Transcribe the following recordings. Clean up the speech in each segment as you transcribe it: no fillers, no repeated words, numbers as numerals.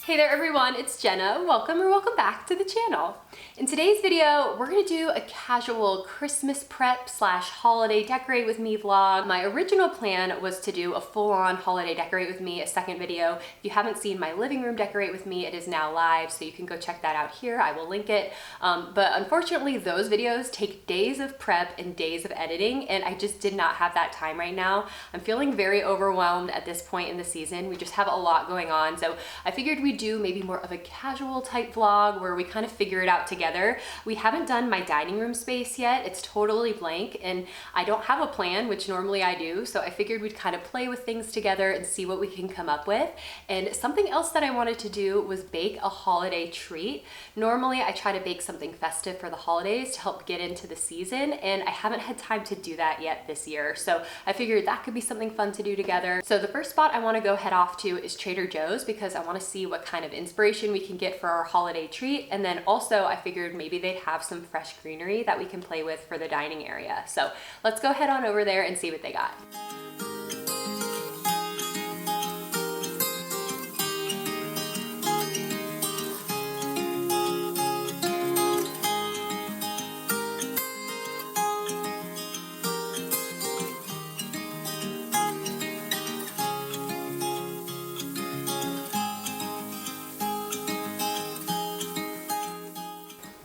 Hey there everyone, it's Jenna. Welcome or welcome back to the channel. In today's video, we're gonna do a casual Christmas prep slash holiday decorate with me vlog. My original plan was to do a full-on holiday decorate with me, a second video. If you haven't seen my living room decorate with me, it is now live, so you can go check that out here. I will link it. But unfortunately, those videos take days of prep and days of editing, and I just did not have that time right now. I'm feeling very overwhelmed at this point in the season. We just have a lot going on, so I figured we'd do maybe more of a casual type vlog where we kind of figure it out together. We haven't done my dining room space yet. It's totally blank and I don't have a plan, which normally I do. So I figured we'd kind of play with things together and see what we can come up with. And something else that I wanted to do was bake a holiday treat. Normally I try to bake something festive for the holidays to help get into the season, and I haven't had time to do that yet this year. So I figured that could be something fun to do together. So the first spot I want to go head off to is Trader Joe's because I want to see what kind of inspiration we can get for our holiday treat. And then also I figured maybe they'd have some fresh greenery that we can play with for the dining area. So let's go head on over there and see what they got.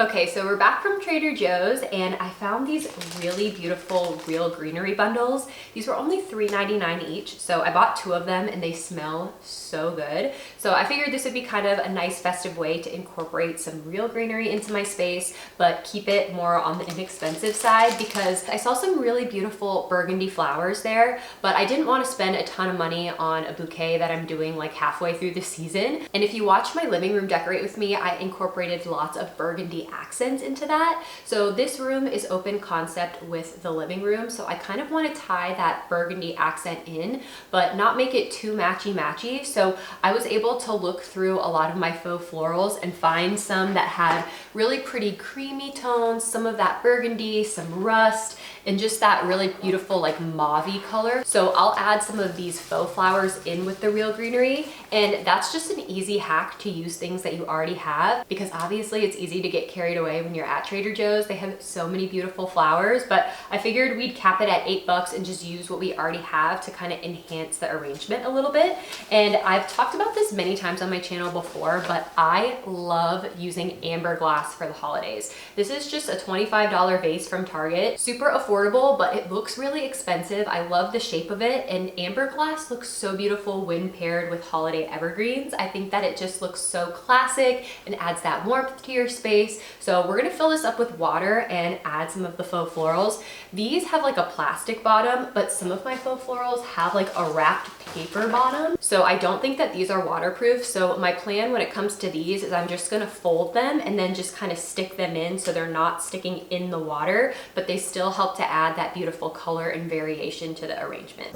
Okay, so we're back from Trader Joe's and I found these really beautiful real greenery bundles. These were only $3.99 each, so I bought 2 of them and they smell so good. So I figured this would be kind of a nice festive way to incorporate some real greenery into my space, but keep it more on the inexpensive side because I saw some really beautiful burgundy flowers there, but I didn't want to spend a ton of money on a bouquet that I'm doing like halfway through the season. And if you watch my living room decorate with me, I incorporated lots of burgundy accents into that. So this room is open concept with the living room, so I kind of want to tie that burgundy accent in but not make it too matchy. So I was able to look through a lot of my faux florals and find some that had really pretty creamy tones, some of that burgundy, some rust, and just that really beautiful like mauve-y color. So I'll add some of these faux flowers in with the real greenery, and that's just an easy hack to use things that you already have because obviously it's easy to get carried away when you're at Trader Joe's. They have so many beautiful flowers, but I figured we'd cap it at $8 and just use what we already have to kind of enhance the arrangement a little bit. And I've talked about this many times on my channel before, but I love using amber glass for the holidays. This is just a $25 vase from Target. Super affordable, but it looks really expensive. I love the shape of it, and amber glass looks so beautiful when paired with holiday evergreens. I think that it just looks so classic and adds that warmth to your space. So we're gonna fill this up with water and add some of the faux florals. These have like a plastic bottom, but some of my faux florals have like a wrapped paper bottom. So I don't think that these are waterproof. So my plan when it comes to these is I'm just gonna fold them and then just kind of stick them in so they're not sticking in the water, but they still help to add that beautiful color and variation to the arrangement.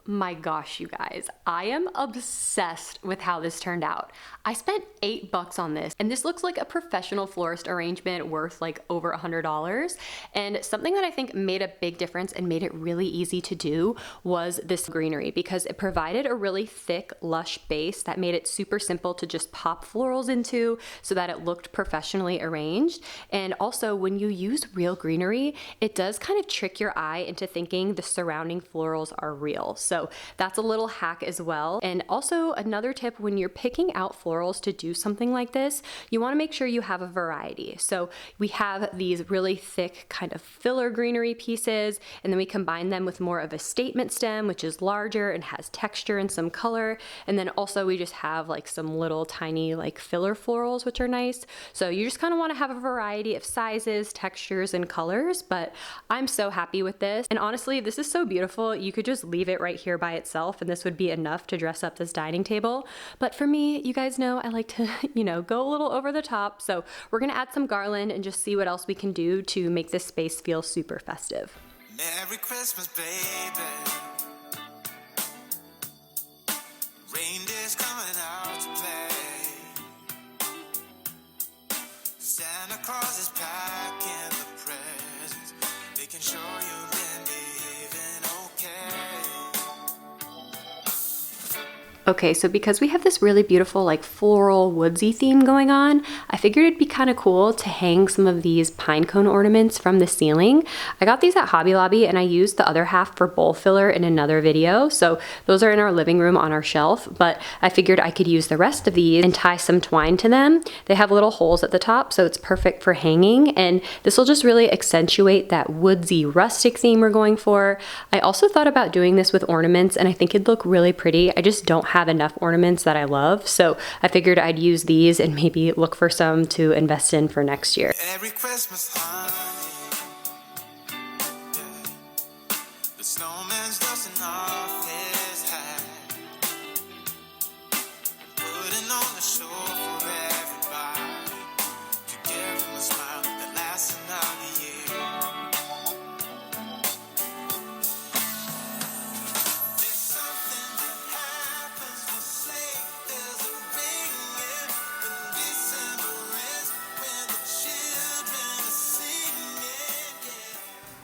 My gosh, you guys, I am obsessed with how this turned out. I spent $8 on this, and this looks like a professional florist arrangement worth like over $100. And something that I think made a big difference and made it really easy to do was this greenery, because it provided a really thick, lush base that made it super simple to just pop florals into so that it looked professionally arranged. And also, when you use real greenery, it does kind of trick your eye into thinking the surrounding florals are real. So So that's a little hack as well. And also another tip, when you're picking out florals to do something like this, you want to make sure you have a variety. So we have these really thick kind of filler greenery pieces, and then we combine them with more of a statement stem, which is larger and has texture and some color. And then also we just have like some little tiny like filler florals, which are nice. So you just kind of want to have a variety of sizes, textures, and colors, but I'm so happy with this. And honestly, this is so beautiful. You could just leave it right here by itself and this would be enough to dress up this dining table. But for me, you guys know I like to, go a little over the top. So we're gonna add some garland and just see what else we can do to make this space feel super festive. Merry Christmas, baby. Reindeer's coming out to play. Santa Claus is packing the presents, making sure you've been leaving okay. Okay, so because we have this really beautiful like floral woodsy theme going on, I figured it'd be kind of cool to hang some of these pine cone ornaments from the ceiling. I got these at Hobby Lobby and I used the other half for bowl filler in another video. So those are in our living room on our shelf, but I figured I could use the rest of these and tie some twine to them. They have little holes at the top, so it's perfect for hanging. And this will just really accentuate that woodsy rustic theme we're going for. I also thought about doing this with ornaments and I think it'd look really pretty. I just don't have enough ornaments that I love, so I figured I'd use these and maybe look for some to invest in for next year. Every Christmas, honey, yeah. The snowman's dusting off his hat, putting on the show for everybody, to give him a smile that lasts another year.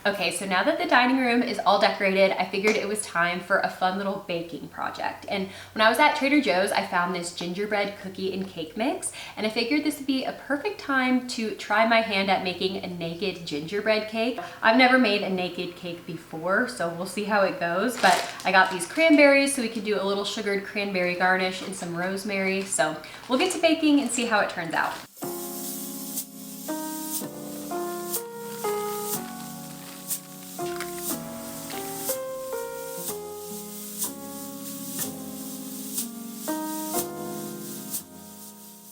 Okay, so now that the dining room is all decorated, I figured it was time for a fun little baking project. And when I was at Trader Joe's, I found this gingerbread cookie and cake mix, and I figured this would be a perfect time to try my hand at making a naked gingerbread cake. I've never made a naked cake before, so we'll see how it goes, but I got these cranberries so we can do a little sugared cranberry garnish and some rosemary. So we'll get to baking and see how it turns out.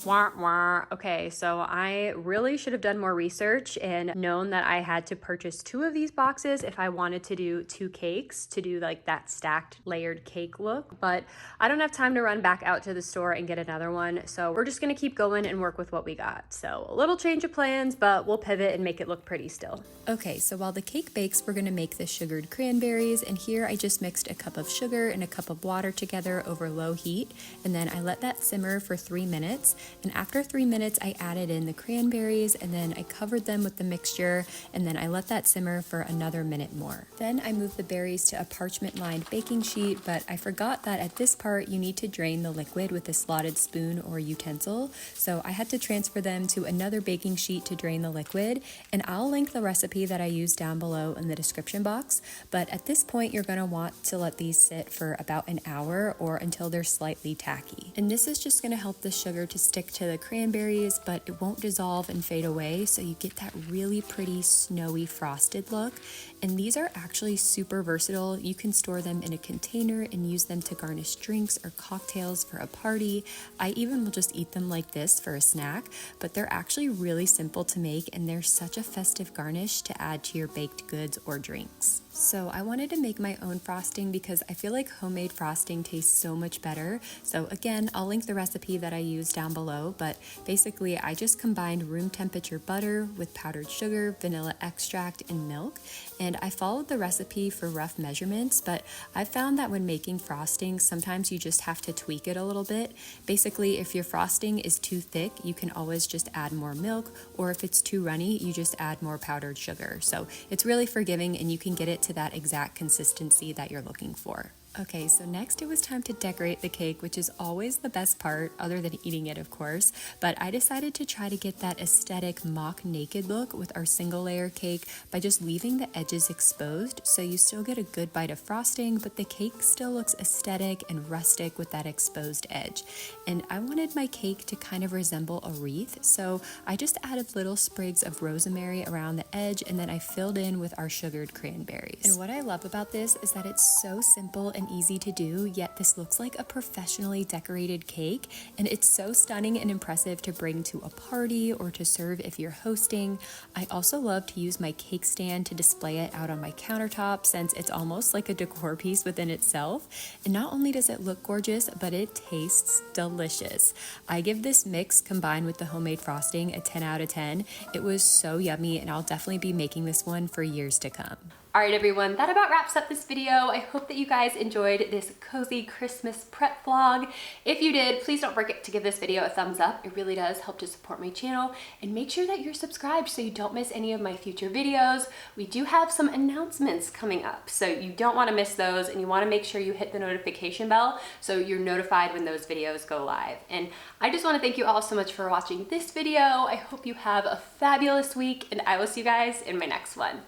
Wah, wah. Okay, so I really should have done more research and known that I had to purchase 2 of these boxes if I wanted to do 2 cakes to do like that stacked layered cake look, but I don't have time to run back out to the store and get another one, so we're just gonna keep going and work with what we got. So a little change of plans, but we'll pivot and make it look pretty still. Okay, so while the cake bakes, we're gonna make the sugared cranberries, and here I just mixed a cup of sugar and a cup of water together over low heat, and then I let that simmer for 3 minutes. And after 3 minutes, I added in the cranberries and then I covered them with the mixture, and then I let that simmer for another minute more. Then I moved the berries to a parchment lined baking sheet, but I forgot that at this part you need to drain the liquid with a slotted spoon or utensil. So I had to transfer them to another baking sheet to drain the liquid, and I'll link the recipe that I used down below in the description box. But at this point, you're gonna want to let these sit for about an hour or until they're slightly tacky. And this is just gonna help the sugar to stick to the cranberries, but it won't dissolve and fade away, so you get that really pretty snowy frosted look. And these are actually super versatile. You can store them in a container and use them to garnish drinks or cocktails for a party. I even will just eat them like this for a snack, but they're actually really simple to make, and they're such a festive garnish to add to your baked goods or drinks. So I wanted to make my own frosting because I feel like homemade frosting tastes so much better. So again, I'll link the recipe that I used down below, but basically I just combined room temperature butter with powdered sugar, vanilla extract, and milk. And I followed the recipe for rough measurements, but I found that when making frosting, sometimes you just have to tweak it a little bit. Basically, if your frosting is too thick, you can always just add more milk, or if it's too runny, you just add more powdered sugar. So it's really forgiving and you can get it to that exact consistency that you're looking for. Okay, so next it was time to decorate the cake, which is always the best part, other than eating it, of course. But I decided to try to get that aesthetic mock naked look with our single layer cake by just leaving the edges exposed, so you still get a good bite of frosting, but the cake still looks aesthetic and rustic with that exposed edge. And I wanted my cake to kind of resemble a wreath, so I just added little sprigs of rosemary around the edge, and then I filled in with our sugared cranberries. And what I love about this is that it's so simple and easy to do, yet this looks like a professionally decorated cake, and it's so stunning and impressive to bring to a party or to serve if you're hosting. I also love to use my cake stand to display it out on my countertop, since it's almost like a decor piece within itself. And not only does it look gorgeous, but it tastes delicious. I give this mix combined with the homemade frosting a 10 out of 10. It was so yummy, and I'll definitely be making this one for years to come. All right, everyone, that about wraps up this video. I hope that you guys enjoyed this cozy Christmas prep vlog. If you did, please don't forget to give this video a thumbs up. It really does help to support my channel, and make sure that you're subscribed so you don't miss any of my future videos. We do have some announcements coming up, so you don't want to miss those, and you want to make sure you hit the notification bell so you're notified when those videos go live. And I just want to thank you all so much for watching this video. I hope you have a fabulous week, and I will see you guys in my next one.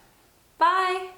Bye!